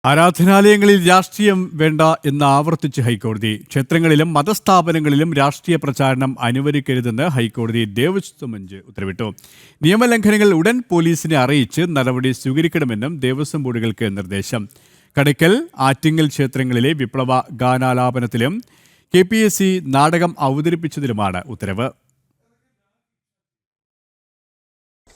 ആരാധനാലയങ്ങളിൽ രാഷ്ട്രീയം വേണ്ട എന്ന് ആവർത്തിച്ച് ഹൈക്കോടതി. ക്ഷേത്രങ്ങളിലും മതസ്ഥാപനങ്ങളിലും രാഷ്ട്രീയ പ്രചാരണം അനുവദിക്കരുതെന്ന് ഹൈക്കോടതി ദേവസ്വം ബെഞ്ച് ഉത്തരവിട്ടു. നിയമലംഘനങ്ങൾ ഉടൻ പോലീസിനെ അറിയിച്ച് നടപടി സ്വീകരിക്കണമെന്നും ദേവസ്വം ബോർഡുകൾക്ക് നിർദ്ദേശം. കടയ്ക്കൽ, ആറ്റിങ്ങൽ ക്ഷേത്രങ്ങളിലെ വിപ്ലവ ഗാനാലാപനത്തിലും KPSC നാടകം അവതരിപ്പിച്ചതിലുമാണ് ഉത്തരവ്.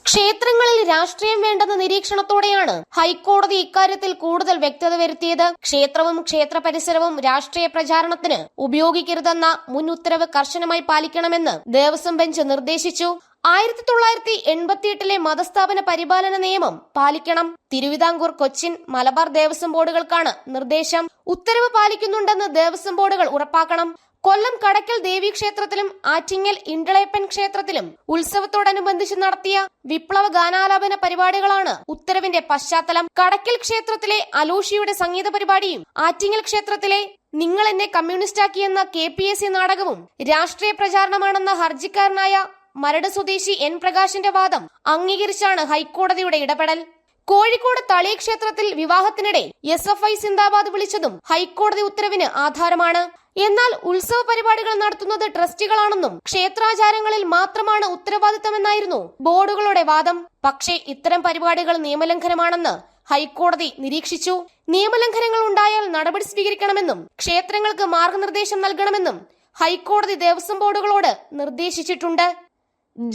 ക്ഷേത്രങ്ങളിൽ രാഷ്ട്രീയം വേണ്ടെന്ന നിരീക്ഷണത്തോടെയാണ് ഹൈക്കോടതി ഇക്കാര്യത്തിൽ കൂടുതൽ വ്യക്തത വരുത്തിയത്. ക്ഷേത്രവും ക്ഷേത്ര പരിസരവും രാഷ്ട്രീയ പ്രചാരണത്തിന് ഉപയോഗിക്കരുതെന്ന മുൻ ഉത്തരവ് കർശനമായി പാലിക്കണമെന്ന് ദേവസ്വം ബെഞ്ച് നിർദ്ദേശിച്ചു. 1988 മതസ്ഥാപന പരിപാലന നിയമം പാലിക്കണം. തിരുവിതാംകൂർ, കൊച്ചിൻ, മലബാർ ദേവസ്വം ബോർഡുകൾക്കാണ് നിർദ്ദേശം. ഉത്തരവ് പാലിക്കുന്നുണ്ടെന്ന് ദേവസ്വം ബോർഡുകൾ ഉറപ്പാക്കണം. കൊല്ലം കടയ്ക്കൽ ദേവീക്ഷേത്രത്തിലും ആറ്റിങ്ങൽ ഇണ്ടളയപ്പൻ ക്ഷേത്രത്തിലും ഉത്സവത്തോടനുബന്ധിച്ച് നടത്തിയ വിപ്ലവ ഗാനാലാപന പരിപാടികളാണ് ഉത്തരവിന്റെ പശ്ചാത്തലം. കടയ്ക്കൽ ക്ഷേത്രത്തിലെ അലൂഷിയുടെ സംഗീത പരിപാടിയും ആറ്റിങ്ങൽ ക്ഷേത്രത്തിലെ നിങ്ങൾ എന്നെ കമ്മ്യൂണിസ്റ്റാക്കിയെന്ന KPSC നാടകവും രാഷ്ട്രീയ പ്രചാരണമാണെന്ന ഹർജിക്കാരനായ മരട് സ്വദേശി N പ്രകാശിന്റെ വാദം അംഗീകരിച്ചാണ് ഹൈക്കോടതിയുടെ ഇടപെടൽ. കോഴിക്കോട് തളി ക്ഷേത്രത്തിൽ വിവാഹത്തിനിടെ SFI സിന്ദാബാദ് വിളിച്ചതും ഹൈക്കോടതി ഉത്തരവിന് ആധാരമാണ്. എന്നാൽ ഉത്സവ പരിപാടികൾ നടത്തുന്നത് ട്രസ്റ്റികളാണെന്നും ക്ഷേത്രാചാരങ്ങളിൽ മാത്രമാണ് ഉത്തരവാദിത്തമെന്നായിരുന്നു ബോർഡുകളുടെ വാദം. പക്ഷേ ഇത്തരം പരിപാടികൾ നിയമലംഘനമാണെന്ന് ഹൈക്കോടതി നിരീക്ഷിച്ചു. നിയമലംഘനങ്ങൾ ഉണ്ടായാൽ നടപടി സ്വീകരിക്കണമെന്നും ക്ഷേത്രങ്ങൾക്ക് മാർഗനിർദ്ദേശം നൽകണമെന്നും ഹൈക്കോടതി ദേവസ്വം ബോർഡുകളോട് നിർദ്ദേശിച്ചിട്ടുണ്ട്.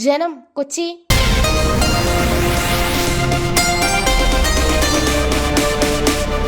ജനം, കൊച്ചി.